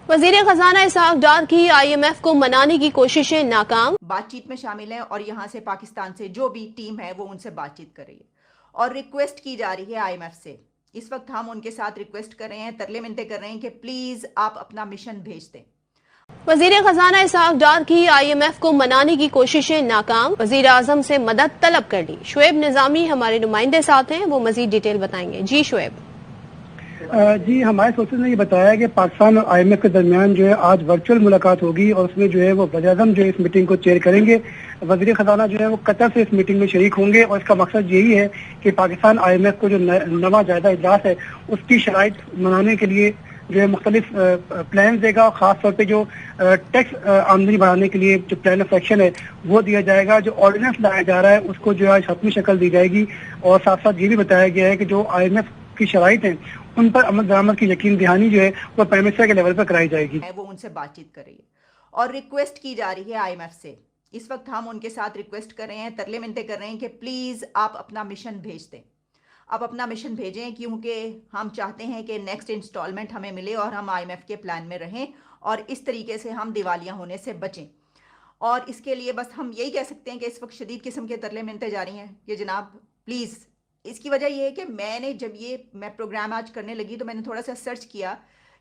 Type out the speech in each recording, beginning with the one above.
وزیر خزانہ اسحاق ڈار کی IMF کو منانے کی کوششیں ناکام، بات چیت میں شامل ہیں اور یہاں سے پاکستان سے جو بھی ٹیم ہے وہ ان سے بات چیت کر رہی ہے اور ریکویسٹ کی جا رہی ہے IMF سے. اس وقت ہم ان کے ساتھ ریکویسٹ کر رہے ہیں، ترلے منتیں کر رہے ہیں کہ پلیز آپ اپنا مشن بھیج دیں. وزیر خزانہ اسحاق ڈار کی IMF کو منانے کی کوششیں ناکام، وزیر اعظم سے مدد طلب کر لی. شعیب نظامی ہمارے نمائندے ساتھ ہیں، وہ مزید ڈیٹیل بتائیں گے. جی شعیب. جی، ہمارے سورسز نے یہ بتایا کہ پاکستان اور IMF کے درمیان جو ہے آج ورچوئل ملاقات ہوگی اور اس میں جو ہے وہ وزیر اعظم جو ہے اس میٹنگ کو چیئر کریں گے. وزیر خزانہ جو ہے وہ قطر سے اس میٹنگ میں شریک ہوں گے اور اس کا مقصد یہی ہے کہ پاکستان IMF کو جو نواں جائزہ اجلاس ہے اس کی شرائط منانے کے لیے جو ہے مختلف پلانز دے گا اور خاص طور پہ جو ٹیکس آمدنی بڑھانے کے لیے جو پلان آف ایکشن ہے وہ دیا جائے گا. جو آرڈیننس لایا جا رہا ہے اس کو جو ہے حتمی شکل دی جائے گی اور ساتھ ساتھ یہ بھی بتایا گیا ہے کہ جو IMF کی شرائط ہیں ان پر عمل درآمد کی یقین دہانی جو ہے وہ پرائم منسٹر کے لیول پر کرائی جائے گی. وہ ان سے بات چیت کر رہی ہے اور ریکویسٹ کی جا رہی ہے IMF سے. اس وقت ہم ان کے ساتھ ریکویسٹ کر رہے ہیں، ترلے منتیں کر رہے ہیں کہ پلیز آپ اپنا مشن بھیج دیں. آپ اپنا مشن بھیجیں کیونکہ ہم چاہتے ہیں کہ نیکسٹ انسٹالمنٹ ہمیں ملے اور ہم IMF کے پلان میں رہیں اور اس طریقے سے ہم دیوالیہ ہونے سے بچیں. اور اس کے لیے بس ہم یہی کہہ سکتے ہیں کہ اس وقت شدید قسم کے ترلے منتیں جاری ہیں کہ جناب پلیز. اس کی وجہ یہ ہے کہ میں پروگرام آج کرنے لگی تو میں نے تھوڑا سا سرچ کیا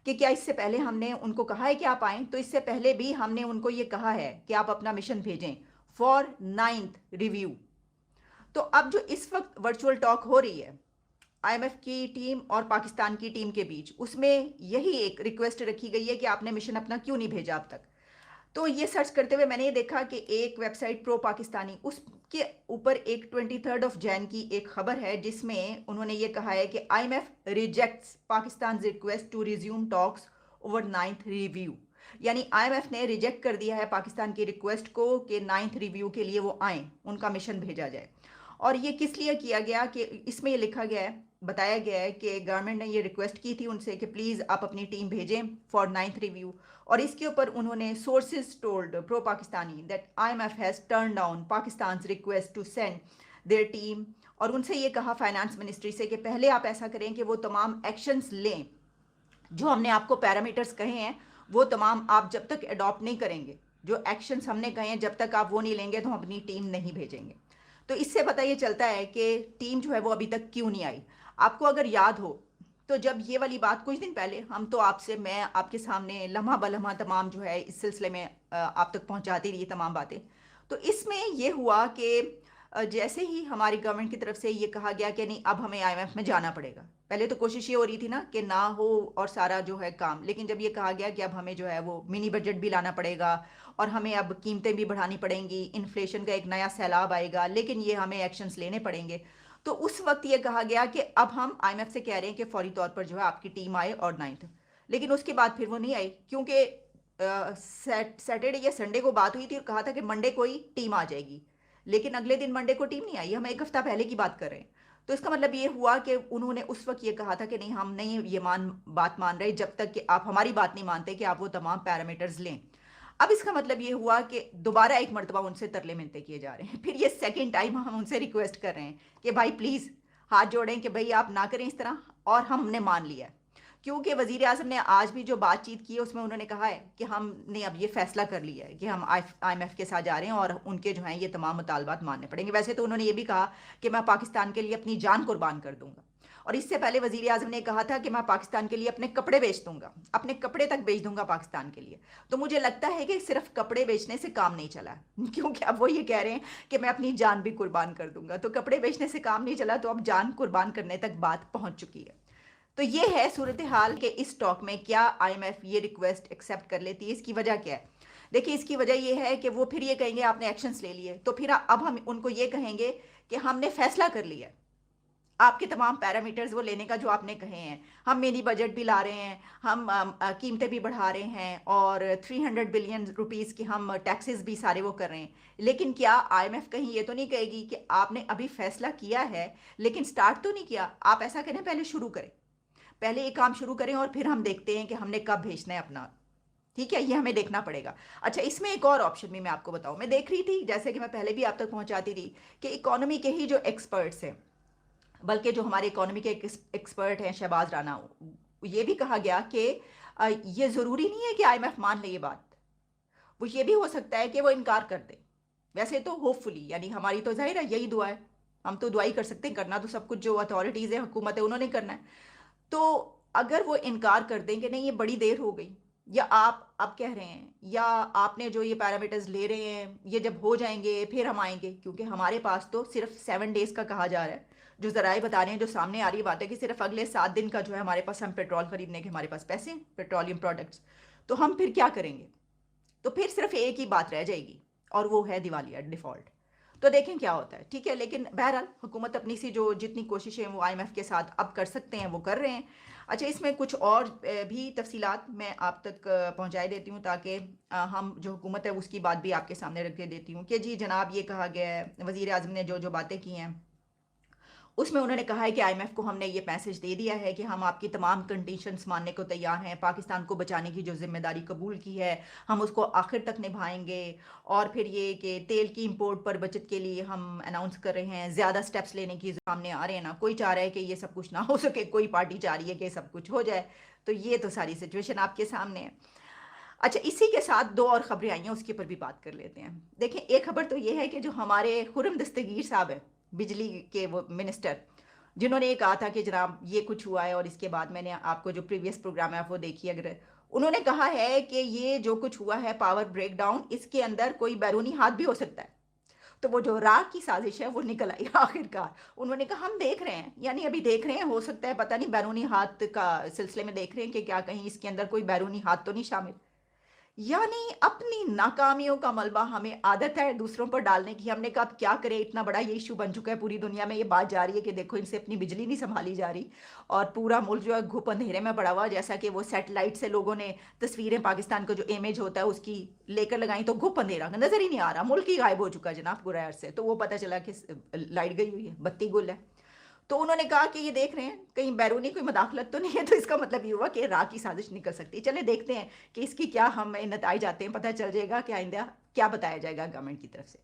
کہ کیا اس سے پہلے ہم نے ان کو کہا ہے کہ آپ آئیں. تو اس سے پہلے بھی ہم نے ان کو یہ کہا ہے کہ آپ اپنا مشن بھیجیں فار 9th ریویو. تو اب جو اس وقت ورچوئل ٹاک ہو رہی ہے IMF کی ٹیم اور پاکستان کی ٹیم کے بیچ، اس میں یہی ایک ریکویسٹ رکھی گئی ہے کہ آپ نے مشن اپنا کیوں نہیں بھیجا اب تک. تو یہ سرچ کرتے ہوئے میں نے یہ دیکھا کہ ایک ویب سائٹ پرو پاکستانی، اس کے اوپر ایک 23 جون کی ایک خبر ہے جس میں انہوں نے یہ کہا ہے کہ IMF rejects Pakistan request to resume talks over 9th review. یعنی IMF نے ریجیکٹ کر دیا ہے پاکستان کی ریکویسٹ کو کہ 9th ریویو کے لیے وہ آئیں، ان کا مشن بھیجا جائے. اور یہ کس لیے کیا گیا کہ اس میں یہ لکھا گیا ہے، بتایا گیا ہے کہ گورنمنٹ نے یہ ریکویسٹ کی تھی ان سے کہ پلیز آپ اپنی ٹیم بھیجیں فار 9th ریویو. اور اس کے اوپر انہوں نے sources told pro Pakistani that IMF has turn down Pakistan's request to send their team. اور ان سے یہ کہا فائنانس منسٹری سے کہ پہلے آپ ایسا کریں کہ وہ تمام ایکشنز لیں جو ہم نے آپ کو پیرامیٹرز کہے ہیں، وہ تمام آپ جب تک اڈاپٹ نہیں کریں گے، جو ایکشنز ہم نے کہے ہیں جب تک آپ وہ نہیں لیں گے تو ہم اپنی ٹیم نہیں بھیجیں گے. تو اس سے پتہ یہ چلتا ہے کہ ٹیم جو ہے وہ ابھی تک کیوں نہیں آئی. آپ کو اگر یاد ہو تو جب یہ والی بات کچھ دن پہلے ہم تو میں آپ کے سامنے لمحہ بلمحہ تمام جو ہے اس سلسلے میں آپ تک پہنچاتی رہی تمام باتیں. تو اس میں یہ ہوا کہ جیسے ہی ہماری گورنمنٹ کی طرف سے یہ کہا گیا کہ نہیں اب ہمیں IMF میں جانا پڑے گا. پہلے تو کوشش یہ ہو رہی تھی نا کہ نہ ہو اور سارا جو ہے کام، لیکن جب یہ کہا گیا کہ اب ہمیں جو ہے وہ منی بجٹ بھی لانا پڑے گا اور ہمیں اب قیمتیں بھی بڑھانی پڑیں گی، انفلیشن کا ایک نیا سیلاب آئے گا، لیکن یہ ہمیں ایکشنز لینے پڑیں گے. تو اس وقت یہ کہا گیا کہ اب ہم IMF سے کہہ رہے ہیں کہ فوری طور پر جو ہے آپ کی ٹیم آئے اور 9th. لیکن اس کے بعد پھر وہ نہیں آئی کیونکہ سیٹرڈے یا سنڈے کو بات ہوئی تھی اور کہا تھا کہ منڈے کو ہی ٹیم آ جائے گی، لیکن اگلے دن منڈے کو ٹیم نہیں آئی. ہم ایک ہفتہ پہلے کی بات کر رہے ہیں. تو اس کا مطلب یہ ہوا کہ انہوں نے اس وقت یہ کہا تھا کہ نہیں ہم نہیں یہ بات مان رہے جب تک کہ آپ ہماری بات نہیں مانتے کہ آپ وہ تمام پیرامیٹرز لیں. اب اس کا مطلب یہ ہوا کہ دوبارہ ایک مرتبہ ان سے ترلے منتیں کیے جا رہے ہیں. پھر یہ سیکنڈ ٹائم ہم ان سے ریکویسٹ کر رہے ہیں کہ بھائی پلیز ہاتھ جوڑیں کہ بھائی آپ نہ کریں اس طرح. اور ہم نے مان لیا ہے کیونکہ وزیر اعظم نے آج بھی جو بات چیت کی ہے اس میں انہوں نے کہا ہے کہ ہم نے اب یہ فیصلہ کر لیا ہے کہ ہم IMF کے ساتھ جا رہے ہیں اور ان کے جو ہیں یہ تمام مطالبات ماننے پڑیں گے. ویسے تو انہوں نے یہ بھی کہا کہ میں پاکستان کے لیے اپنی جان قربان کر دوں گا، اور اس سے پہلے وزیر اعظم نے کہا تھا کہ میں پاکستان کے لیے اپنے کپڑے بیچ دوں گا، اپنے کپڑے تک بیچ دوں گا پاکستان کے لیے. تو مجھے لگتا ہے کہ صرف کپڑے بیچنے سے کام نہیں چلا کیونکہ اب وہ یہ کہہ رہے ہیں کہ میں اپنی جان بھی قربان کر دوں گا. تو کپڑے بیچنے سے کام نہیں چلا، تو اب جان قربان کرنے تک بات پہنچ چکی ہے. تو یہ ہے صورتحال کہ اس ٹاک میں کیا IMF یہ ریکویسٹ ایکسیپٹ کر لیتی ہے. اس کی وجہ کیا ہے؟ دیکھیے اس کی وجہ یہ ہے کہ وہ پھر یہ کہیں گے آپ نے ایکشنز لے لیے، تو پھر اب ہم ان کو یہ کہیں گے کہ ہم نے فیصلہ کر لیا، آپ کے تمام پیرامیٹرز وہ لینے کا جو آپ نے کہے ہیں. ہم منی بجٹ بھی لا رہے ہیں، ہم قیمتیں بھی بڑھا رہے ہیں اور 300 بلین روپیز کی ہم ٹیکسز بھی سارے وہ کر رہے ہیں. لیکن کیا IMF کہیں یہ تو نہیں کہے گی کہ آپ نے ابھی فیصلہ کیا ہے لیکن سٹارٹ تو نہیں کیا؟ آپ ایسا کریں پہلے شروع کریں، پہلے یہ کام شروع کریں اور پھر ہم دیکھتے ہیں کہ ہم نے کب بھیجنا ہے اپنا. ٹھیک ہے، یہ ہمیں دیکھنا پڑے گا. اچھا اس میں ایک اور آپشن بھی میں آپ کو بتاؤں. میں دیکھ رہی تھی جیسے کہ میں پہلے بھی آپ تک پہنچاتی تھی کہ اکانومی کے ہی جو ایکسپرٹس ہیں، بلکہ جو ہمارے اکانومی کے ایکسپرٹ ہیں شہباز رانا، یہ بھی کہا گیا کہ یہ ضروری نہیں ہے کہ آئی ایم ایف مان لے یہ بات، وہ یہ بھی ہو سکتا ہے کہ وہ انکار کر دے. ویسے تو ہوپ فلی، یعنی ہماری تو ظاہر ہے یہی دعا ہے، ہم تو دعا ہی کر سکتے ہیں، کرنا تو سب کچھ جو اتھارٹیز ہیں، حکومت ہے، انہوں نے کرنا ہے. تو اگر وہ انکار کر دیں کہ نہیں یہ بڑی دیر ہو گئی، یا آپ اب کہہ رہے ہیں، یا آپ نے جو یہ پیرامیٹرز لے رہے ہیں یہ جب ہو جائیں گے پھر ہم آئیں گے، کیونکہ ہمارے پاس تو صرف 7 days کا کہا جا رہا ہے. جو ذرائع بتا رہے ہیں، جو سامنے آ رہی بات ہے کہ صرف اگلے 7 دن کا جو ہے ہمارے پاس، ہم پیٹرول خریدنے کے ہمارے پاس پیسے ہیں، پیٹرولیم پروڈکٹس. تو ہم پھر کیا کریں گے؟ تو پھر صرف ایک ہی بات رہ جائے گی، اور وہ ہے دیوالیہ ڈیفالٹ. تو دیکھیں کیا ہوتا ہے. ٹھیک ہے، لیکن بہرحال حکومت اپنی سی جو جتنی کوششیں وہ آئی ایم ایف کے ساتھ اب کر سکتے ہیں وہ کر رہے ہیں. اچھا، اس میں کچھ اور بھی تفصیلات میں آپ تک پہنچائے دیتی ہوں، تاکہ ہم جو حکومت ہے اس کی بات بھی آپ کے سامنے رکھ کے دیتی ہوں کہ جی جناب یہ کہا گیا ہے، وزیر اعظم نے جو جو باتیں کی ہیں اس میں انہوں نے کہا ہے کہ آئی ایم ایف کو ہم نے یہ میسج دے دیا ہے کہ ہم آپ کی تمام کنڈیشنز ماننے کو تیار ہیں، پاکستان کو بچانے کی جو ذمہ داری قبول کی ہے ہم اس کو آخر تک نبھائیں گے. اور پھر یہ کہ تیل کی امپورٹ پر بچت کے لیے ہم اناؤنس کر رہے ہیں، زیادہ سٹیپس لینے کی سامنے آ رہے ہیں. نا کوئی چاہ رہا ہے کہ یہ سب کچھ نہ ہو سکے، کوئی پارٹی چاہ رہی ہے کہ سب کچھ ہو جائے. تو یہ تو ساری سچویشن آپ کے سامنے ہے. اچھا، اسی کے ساتھ 2 اور خبریں آئی ہیں، اس کے اوپر بھی بات کر لیتے ہیں. دیکھیں، ایک خبر تو یہ ہے کہ جو ہمارے خرم دستگیر صاحب ہیں، بجلی کے وہ منسٹر، جنہوں نے یہ کہا تھا کہ جناب یہ کچھ ہوا ہے، اور اس کے بعد میں نے آپ کو جو پریویس پروگرام ہے آپ وہ دیکھیے، اگر انہوں نے کہا ہے کہ یہ جو کچھ ہوا ہے پاور بریک ڈاؤن، اس کے اندر کوئی بیرونی ہاتھ بھی ہو سکتا ہے. تو وہ جو راہ کی سازش ہے وہ نکل آئی آخر کار. انہوں نے کہا ہم دیکھ رہے ہیں، یعنی ابھی دیکھ رہے ہیں، ہو سکتا ہے پتہ نہیں بیرونی ہاتھ کا سلسلے میں دیکھ رہے ہیں کہ کیا کہیں اس کے اندر کوئی بیرونی ہاتھ تو نہیں شامل. یعنی اپنی ناکامیوں کا ملبہ ہمیں عادت ہے دوسروں پر ڈالنے کی. ہم نے کہا اب کیا کرے، اتنا بڑا یہ ایشو بن چکا ہے پوری دنیا میں، یہ بات جا رہی ہے کہ دیکھو ان سے اپنی بجلی نہیں سنبھالی جا رہی، اور پورا ملک جو ہے گھپ اندھیرے میں پڑا ہوا. جیسا کہ وہ سیٹلائٹ سے لوگوں نے تصویریں پاکستان کا جو امیج ہوتا ہے اس کی لے کر لگائیں، تو گھپ اندھیرا نظر ہی نہیں آ رہا، ملک ہی غائب ہو چکا جناب پورا عرصے. تو وہ پتہ چلا کہ لائٹ گئی ہوئی ہے، بتی گل ہے. تو انہوں نے کہا کہ یہ دیکھ رہے ہیں کہیں بیرونی کوئی مداخلت تو نہیں ہے. تو اس کا مطلب یہ ہوا کہ راہ کی سازش نکل سکتی ہے. چلے دیکھتے ہیں کہ اس کی کیا ہمیں نتائج آتے ہیں، پتہ چل جائے گا کہ آئندہ کیا بتایا جائے گا گورنمنٹ کی طرف سے.